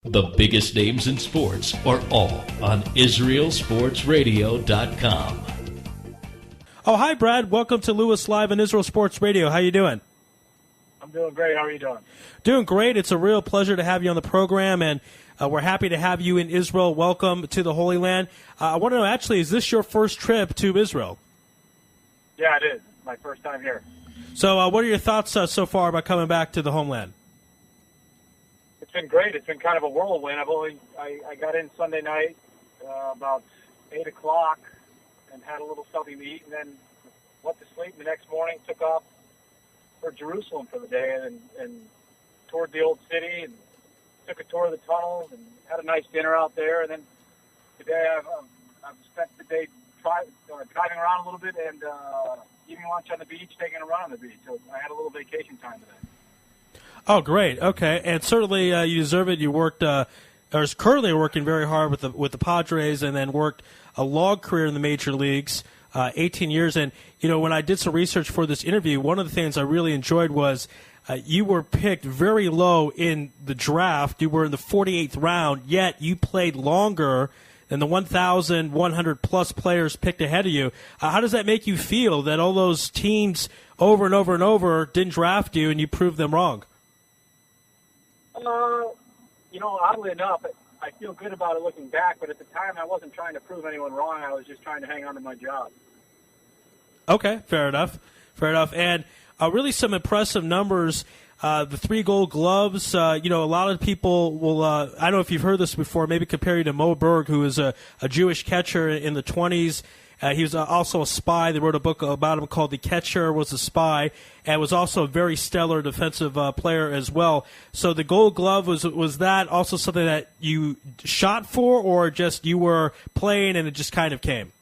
The biggest names in sports are all on IsraelSportsRadio.com. Oh, hi, Brad. Welcome to Lewis Live on Israel Sports Radio. How you doing? I'm doing great. How are you doing? Doing great. It's a real pleasure to have you on the program, and we're happy to have you in Israel. Welcome to the Holy Land. I want to know, actually, is this your first trip to Israel? Yeah, it is. My first time here. So what are your thoughts so far about coming back to the homeland? It's been great. It's been kind of a whirlwind. I got in Sunday night about 8 o'clock and had a little something to eat, and then went to sleep. The next morning, took off for Jerusalem for the day and toured the old city and took a tour of the tunnels and had a nice dinner out there. And then today I've spent the day driving around a little bit and eating lunch on the beach, taking a run on the beach. So I had a little vacation time today. Oh, great. Okay, and certainly you deserve it. You worked, or is currently working very hard with the Padres, and then worked a long career in the major leagues, 18 years. And you know, when I did some research for this interview, one of the things I really enjoyed was you were picked very low in the draft. You were in the 48th round, yet you played longer than the 1,100 plus players picked ahead of you. How does that make you feel that all those teams over and over and over didn't draft you and you proved them wrong? You know, oddly enough, I feel good about it looking back, but at the time I wasn't trying to prove anyone wrong. I was just trying to hang on to my job. Okay, fair enough. And really some impressive numbers. The 3 Gold Gloves, you know, a lot of people will, I don't know if you've heard this before, maybe compare you to Mo Berg, who is a Jewish catcher in the 20s. He was also a spy. They wrote a book about him called The Catcher Was a Spy, and was also a very stellar defensive player as well. So the Gold Glove, was that also something that you shot for, or just you were playing and it just kind of came?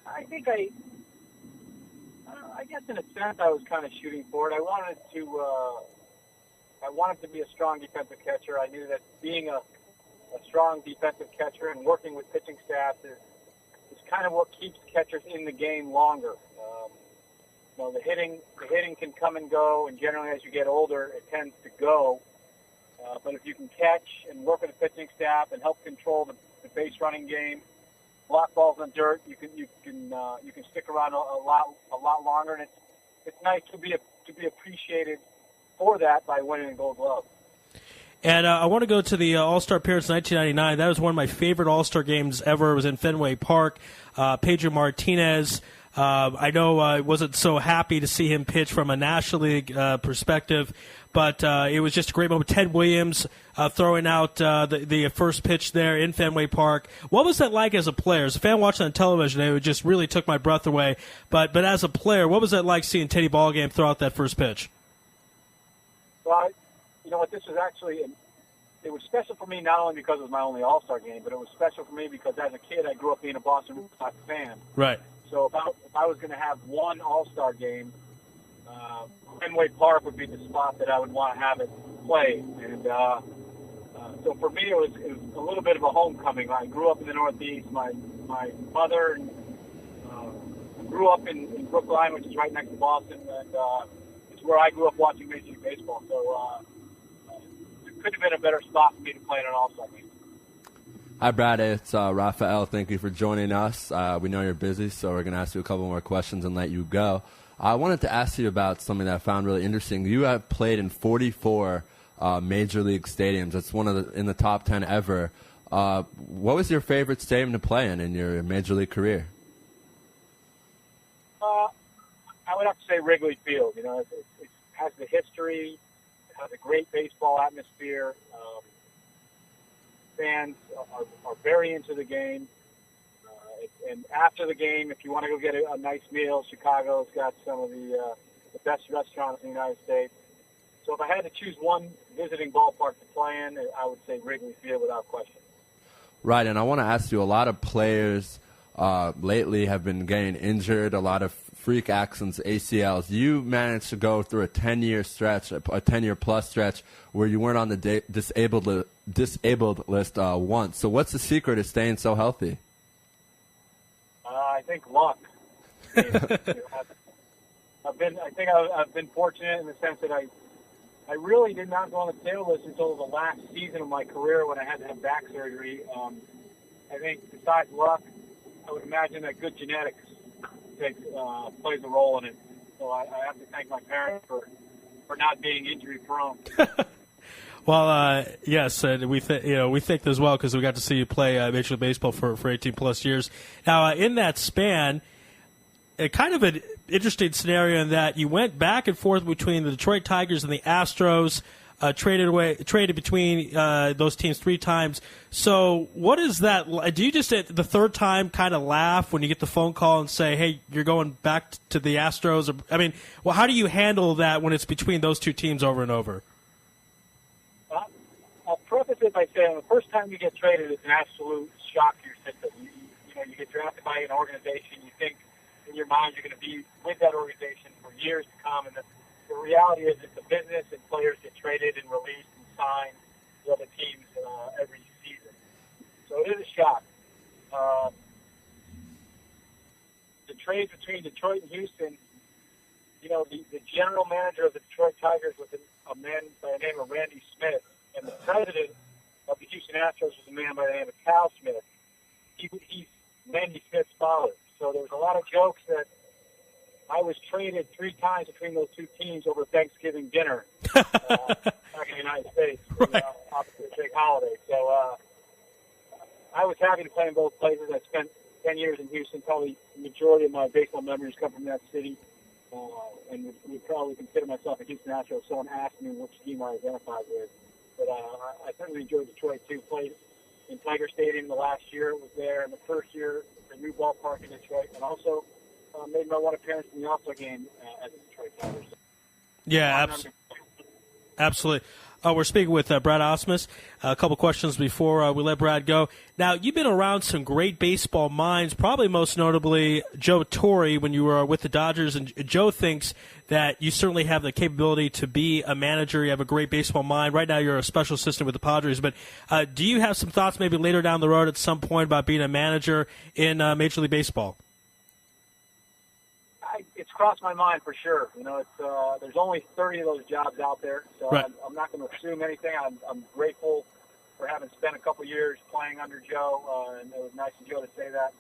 I think I guess in a sense I was kind of shooting for it. I wanted to be a strong defensive catcher. I knew that being a strong defensive catcher and working with pitching staffs is kind of what keeps catchers in the game longer. You know, the hitting can come and go, and generally as you get older, it tends to go. But if you can catch and work with the pitching staff and help control the base running game, block balls in the dirt, you can stick around a lot longer, and it's nice to be appreciated for that by winning a Gold Glove. And I want to go to the All-Star appearance in 1999. That was one of my favorite All-Star games ever. It was in Fenway Park. Pedro Martinez, I know I wasn't so happy to see him pitch from a National League perspective, but it was just a great moment. Ted Williams throwing out the first pitch there in Fenway Park. What was that like as a player? As a fan watching on television, it just really took my breath away. But as a player, what was that like seeing Teddy Ballgame throw out that first pitch? Well, you know what, this was actually, it was special for me not only because it was my only All-Star game, but it was special for me because as a kid I grew up being a Boston Red Sox fan. Right. So if I was going to have one All-Star game, Fenway Park would be the spot that I would want to have it play. And so for me it was a little bit of a homecoming. I grew up in the Northeast. My mother grew up in Brookline, which is right next to Boston, and it's where I grew up watching Major League Baseball. So it couldn't have been a better spot for me to play in an All-Star game. Hi, Brad. It's Raphael. Thank you for joining us. We know you're busy, so we're going to ask you a couple more questions and let you go. I wanted to ask you about something that I found really interesting. You have played in 44 Major League stadiums. That's in the top 10 ever. What was your favorite stadium to play in your Major League career? I would have to say Wrigley Field. You know, it has the history, it has a great baseball atmosphere. Fans are very into the game. And after the game, if you want to go get a nice meal, Chicago's got some of the best restaurants in the United States. So if I had to choose one visiting ballpark to play in, I would say Wrigley Field without question. Right, and I want to ask you, a lot of players lately have been getting injured, a lot of freak accidents, ACLs. You managed to go through a 10-year stretch, a 10-year-plus stretch, where you weren't on the disabled list once. So what's the secret of staying so healthy? I think luck. I've been fortunate in the sense that I really did not go on the sale list until the last season of my career when I had to have back surgery. I think besides luck, I would imagine that good genetics plays a role in it. So I have to thank my parents for not being injury prone. Well, yes, and we think as well because we got to see you play Major League Baseball for 18 plus years. Now, in that span, kind of an interesting scenario in that you went back and forth between the Detroit Tigers and the Astros, traded between those teams 3 times. So what is that? Do you just at the third time kind of laugh when you get the phone call and say, hey, you're going back to the Astros? Or, how do you handle that when it's between those 2 teams over and over? I'll preface it by saying the first time you get traded, it's an absolute shock to your system. You get drafted by an organization, you think in your mind you're going to be with that organization for years to come, and the reality is it's a business and players get traded and released and signed to other teams every season. So it is a shock. The trade between Detroit and Houston, the general manager of the Detroit Tigers was a man by the name of Randy Smith, and the president of the Houston Astros was a man by the name of Cal Smith. He's Randy Smith's father. So there was a lot of jokes that I was traded 3 times between those 2 teams over Thanksgiving dinner back in the United States, right. Opposite the big holiday. So I was happy to play in both places. I spent 10 years in Houston. Probably the majority of my baseball memories come from that city. And would probably consider myself a Houston Astro if someone asked me which team I identified with. But I certainly enjoyed Detroit, too. Played in Tiger Stadium the last year. Was there in the first year, the new ballpark in Detroit, and also made my one appearance in the All-Star game at the Detroit Tigers. Yeah, absolutely. We're speaking with Brad Ausmus. A couple questions before we let Brad go. Now, you've been around some great baseball minds, probably most notably Joe Torre when you were with the Dodgers. And Joe thinks that you certainly have the capability to be a manager. You have a great baseball mind. Right now, you're a special assistant with the Padres. But do you have some thoughts maybe later down the road at some point about being a manager in Major League Baseball? It's crossed my mind for sure. There's only 30 of those jobs out there, so right. I'm not going to assume anything. I'm grateful for having spent a couple years playing under Joe, and it was nice of Joe to say that.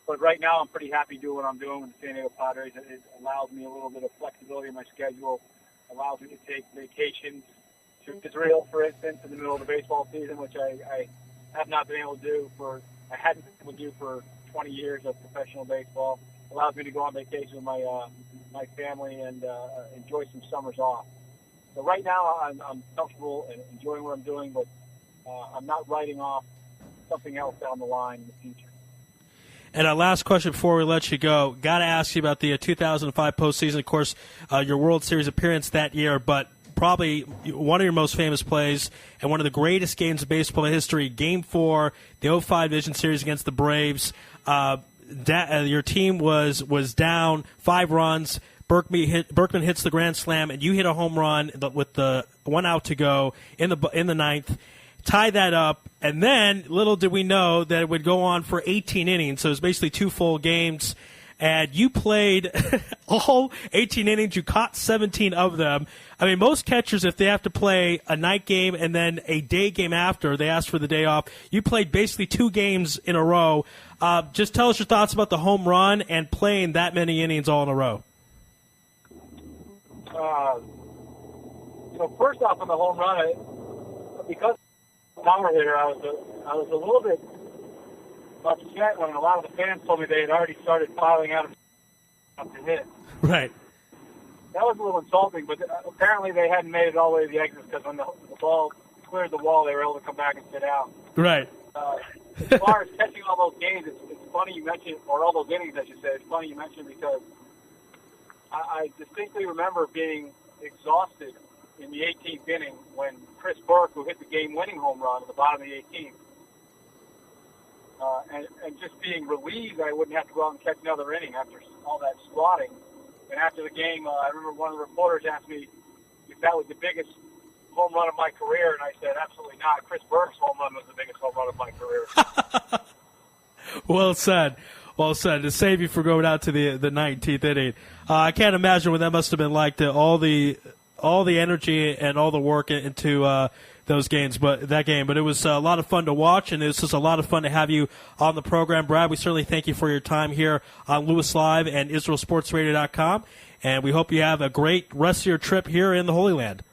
But right now, I'm pretty happy doing what I'm doing with the San Diego Padres. It allows me a little bit of flexibility in my schedule, allows me to take vacations to Israel, for instance, in the middle of the baseball season, which I have not been able to do I hadn't been able to do for 20 years of professional baseball. Allows me to go on vacation with my family and enjoy some summers off. So right now I'm comfortable and enjoying what I'm doing, but I'm not writing off something else down the line in the future. And our last question before we let you go, got to ask you about the 2005 postseason. Of course, your World Series appearance that year, but probably one of your most famous plays and one of the greatest games of baseball in history, Game 4, the 05 Division Series against the Braves. Your team was down 5 runs. Berkman hits the grand slam, and you hit a home run with the 1 out to go in the ninth. Tie that up, and then little did we know that it would go on for 18 innings. So it was basically 2 full games, and you played all 18 innings. You caught 17 of them. Most catchers, if they have to play a night game and then a day game after, they ask for the day off. You played basically 2 games in a row. Just tell us your thoughts about the home run and playing that many innings all in a row. So first off, on the home run, because of the power hitter, I was a little bit upset when a lot of the fans told me they had already started filing out to hit. Right. That was a little insulting, but apparently they hadn't made it all the way to the exits because when the ball cleared the wall, they were able to come back and sit out. Right. As far as catching all those games, it's funny you mentioned, or all those innings, I should say. It's funny you mentioned because I distinctly remember being exhausted in the 18th inning when Chris Burke, who hit the game-winning home run at the bottom of the 18th, and just being relieved I wouldn't have to go out and catch another inning after all that squatting. And after the game, I remember one of the reporters asked me if that was the biggest home run of my career, and I said, absolutely not. Chris Burke's home run was the biggest home run of my career. Well said. Well said. To save you from going out to the 19th inning. I can't imagine what that must have been like to all the all the energy and all the work into those games, but it was a lot of fun to watch, and it was just a lot of fun to have you on the program, Brad. We certainly thank you for your time here on Lewis Live and IsraelSportsRadio.com, and we hope you have a great rest of your trip here in the Holy Land.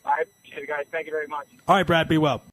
I appreciate it, guys. Thank you very much. All right, Brad, be well.